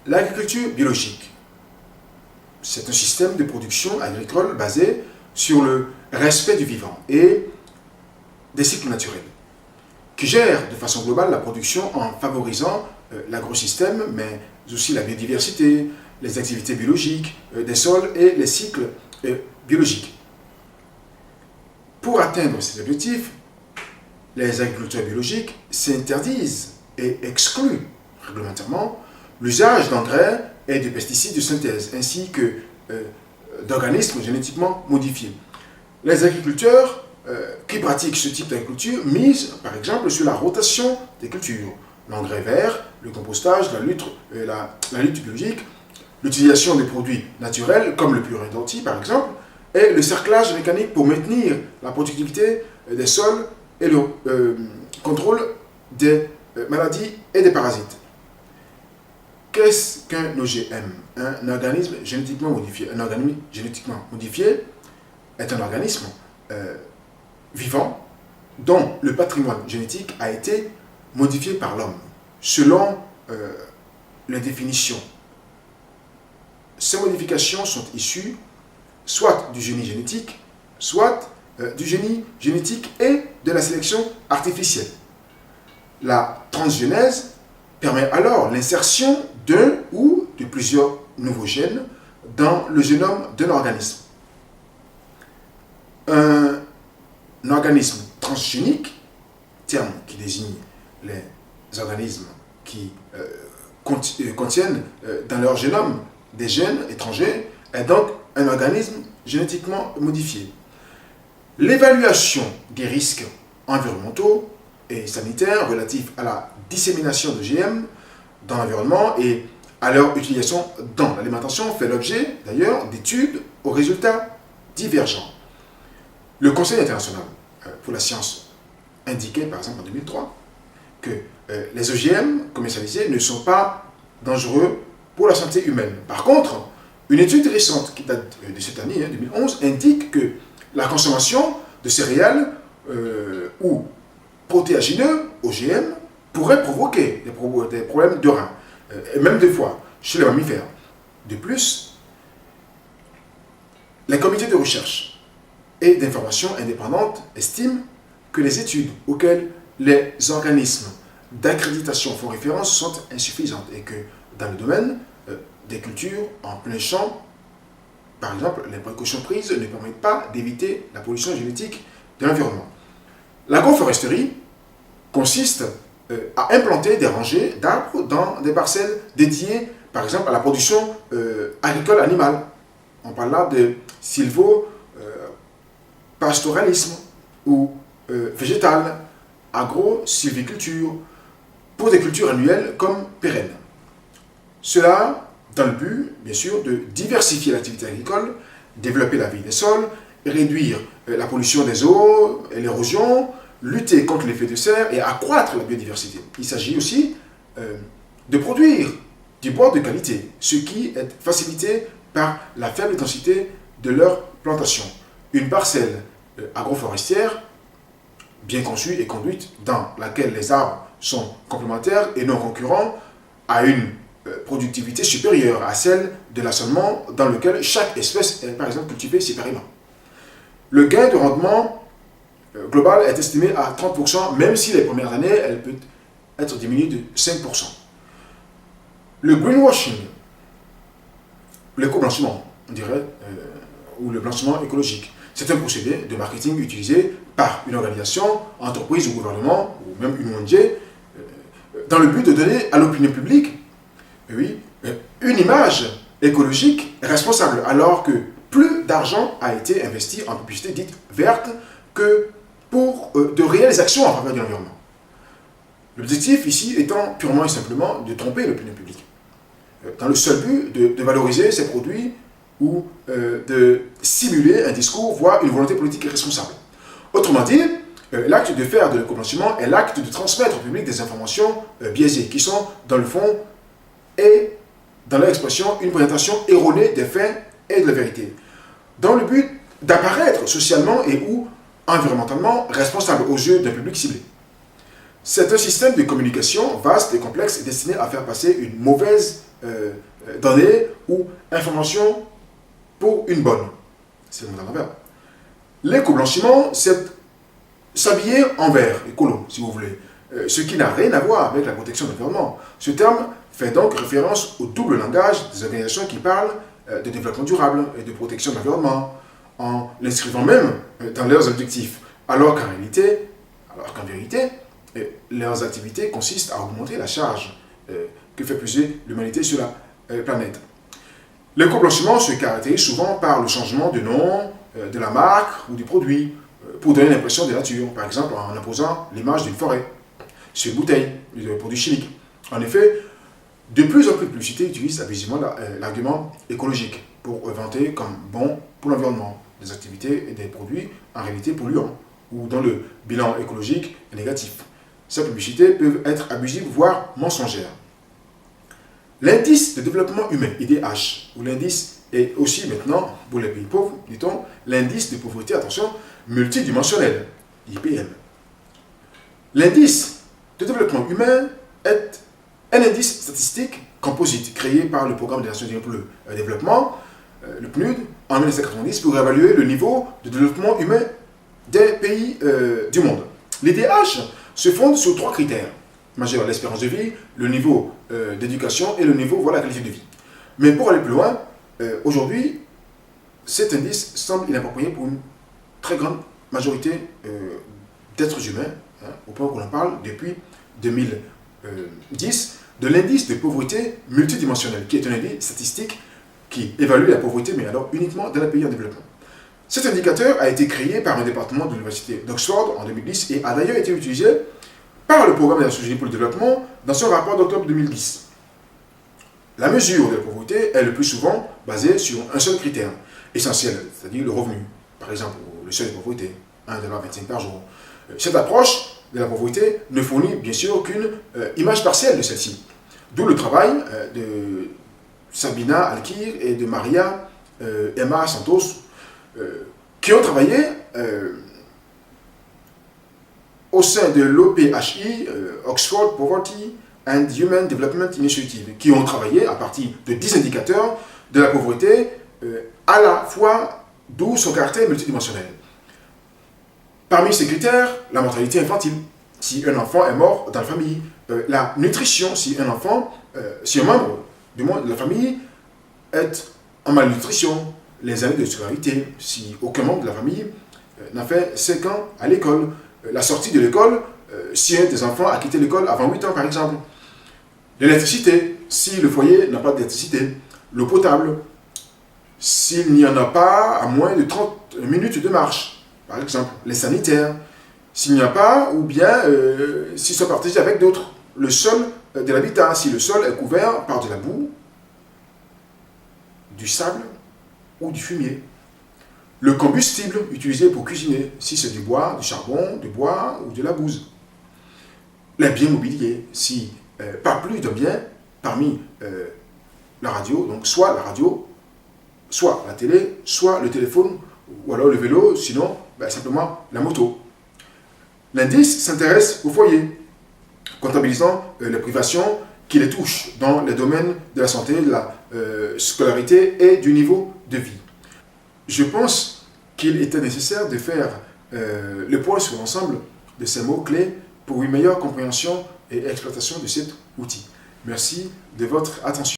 L'agriculture biologique, c'est un système de production agricole basé sur le respect du vivant et des cycles naturels, qui gère de façon globale la production en favorisant l'agrosystème, mais aussi la biodiversité, les activités biologiques des sols et les cycles biologiques. Pour atteindre ces objectifs, les agriculteurs biologiques s'interdisent et excluent réglementairement l'usage d'engrais et de pesticides de synthèse, ainsi que d'organismes génétiquement modifiés. Les agriculteurs qui pratiquent ce type d'agriculture misent, par exemple, sur la rotation des cultures, l'engrais vert, le compostage, la lutte biologique, l'utilisation des produits naturels, comme le purin d'ortie, par exemple, et le cerclage mécanique pour maintenir la productivité des sols et le contrôle des maladies et des parasites. Qu'est-ce qu'un OGM? Un organisme génétiquement modifié. Un organisme génétiquement modifié est un organisme vivant dont le patrimoine génétique a été modifié par l'homme, selon les définitions. Ces modifications sont issues soit du génie génétique, soit du génie génétique et de la sélection artificielle. La transgénèse permet alors l'insertion d'un ou de plusieurs nouveaux gènes dans le génome d'un organisme. Un organisme transgénique, terme qui désigne les organismes qui contiennent dans leur génome des gènes étrangers, est donc un organisme génétiquement modifié. L'évaluation des risques environnementaux et sanitaires relatifs à la dissémination de GM dans l'environnement et à leur utilisation dans l'alimentation fait l'objet d'ailleurs d'études aux résultats divergents. Le Conseil international pour la science indiquait par exemple en 2003 que les OGM commercialisés ne sont pas dangereux pour la santé humaine. Par contre, une étude récente qui date de cette année, 2011, indique que la consommation de céréales ou protéagineux, OGM, pourrait provoquer des problèmes de reins, et même des foies, chez les mammifères. De plus, les comités de recherche et d'information indépendantes estiment que les études auxquelles les organismes d'accréditation font référence sont insuffisantes et que dans le domaine des cultures en plein champ, par exemple, les précautions prises ne permettent pas d'éviter la pollution génétique de l'environnement. L'agroforesterie consiste à implanter des rangées d'arbres dans des parcelles dédiées, par exemple, à la production agricole animale. On parle là de sylvo-pastoralisme ou végétal, agro-sylviculture, pour des cultures annuelles comme pérennes. Cela dans le but, bien sûr, de diversifier l'activité agricole, développer la vie des sols, réduire la pollution des eaux et l'érosion, lutter contre l'effet de serre et accroître la biodiversité. Il s'agit aussi de produire du bois de qualité, ce qui est facilité par la faible densité de leur plantation. Une parcelle agroforestière bien conçue et conduite dans laquelle les arbres sont complémentaires et non concurrents a une productivité supérieure à celle de l'assolement dans lequel chaque espèce est par exemple cultivée séparément. Le gain de rendement global est estimé à 30%, même si les premières années, elle peut être diminuée de 5%. Le greenwashing, l'éco-blanchiment, on dirait, ou le blanchiment écologique, c'est un procédé de marketing utilisé par une organisation, entreprise ou gouvernement, ou même une ONG, dans le but de donner à l'opinion publique une image écologique responsable, alors que plus d'argent a été investi en publicité dite verte que pour de réelles actions en faveur de l'environnement. L'objectif ici étant purement et simplement de tromper l'opinion publique, dans le seul but de valoriser ces produits ou de simuler un discours, voire une volonté politique responsable. Autrement dit, l'acte de faire de l'éco-blanchiment est l'acte de transmettre au public des informations biaisées, qui sont, dans le fond, et dans leur expression, une présentation erronée des faits et de la vérité, dans le but d'apparaître socialement et ou environnementalement responsable aux yeux d'un public ciblé. C'est un système de communication vaste et complexe destiné à faire passer une mauvaise données ou informations pour une bonne. C'est le mot d'envers. L'éco-blanchiment, c'est s'habiller en vert, écolo, si vous voulez, ce qui n'a rien à voir avec la protection de l'environnement. Ce terme fait donc référence au double langage des organisations qui parlent de développement durable et de protection de l'environnement, en l'inscrivant même dans leurs objectifs, alors qu'en vérité, leurs activités consistent à augmenter la charge que fait peser l'humanité sur la planète. L'éco-blanchiment se caractérise souvent par le changement de nom de la marque ou du produit pour donner l'impression de nature, par exemple en imposant l'image d'une forêt sur une bouteille de produits chimiques. En effet, de plus en plus de publicités utilisent abusivement l'argument écologique pour vanter comme bon pour l'environnement des activités et des produits en réalité polluants ou dont le bilan écologique est négatif. Ces publicités peuvent être abusives, voire mensongères. L'indice de développement humain, IDH, ou l'indice est aussi maintenant, pour les pays pauvres, dit-on, l'indice de pauvreté, attention, multidimensionnel, IPM. L'indice de développement humain est un indice statistique composite créé par le Programme des Nations Unies pour le développement, le PNUD, en 1990 pour évaluer le niveau de développement humain des pays du monde. L'IDH se fonde sur 3 critères majeurs: l'espérance de vie, le niveau d'éducation et le niveau de la qualité de vie. Mais pour aller plus loin, aujourd'hui, cet indice semble inapproprié pour une très grande majorité d'êtres humains, au point qu'on en parle depuis 2010, de l'indice de pauvreté multidimensionnel, qui est un indice statistique qui évalue la pauvreté, mais alors uniquement dans les pays en développement. Cet indicateur a été créé par un département de l'Université d'Oxford en 2010 et a d'ailleurs été utilisé par le Programme des Nations Unies pour le développement dans son rapport d'octobre 2010. La mesure de la pauvreté est le plus souvent basée sur un seul critère essentiel, c'est-à-dire le revenu. Par exemple, le seuil de pauvreté, 1,25 $ par jour. Cette approche de la pauvreté ne fournit bien sûr qu'une image partielle de celle-ci. D'où le travail de Sabina Alkir et de Maria Emma Santos, qui ont travaillé au sein de l'OPHI, Oxford Poverty and Human Development Initiative, qui ont travaillé à partir de 10 indicateurs de la pauvreté, à la fois d'où son caractère multidimensionnel. Parmi ces critères, la mortalité infantile, si un enfant est mort dans la famille, la nutrition, si un membre du monde de la famille est en malnutrition, les années de scolarité, si aucun membre de la famille n'a fait 5 ans à l'école, la sortie de l'école, si un des enfants a quitté l'école avant 8 ans par exemple, l'électricité, si le foyer n'a pas d'électricité, l'eau potable, s'il n'y en a pas à moins de 30 minutes de marche, par exemple, les sanitaires, s'il n'y a pas, ou bien s'ils sont partagés avec d'autres, le sol de l'habitat, si le sol est couvert par de la boue, du sable ou du fumier. Le combustible utilisé pour cuisiner, si c'est du bois, du charbon, du bois ou de la bouse. Les biens mobiliers, si pas plus de biens parmi la radio, donc soit la radio, soit la télé, soit le téléphone, ou alors le vélo, sinon simplement la moto. L'indice s'intéresse au foyer, comptabilisant les privations qui les touchent dans les domaines de la santé, de la scolarité et du niveau de vie. Je pense qu'il était nécessaire de faire le point sur l'ensemble de ces mots-clés pour une meilleure compréhension et exploitation de cet outil. Merci de votre attention.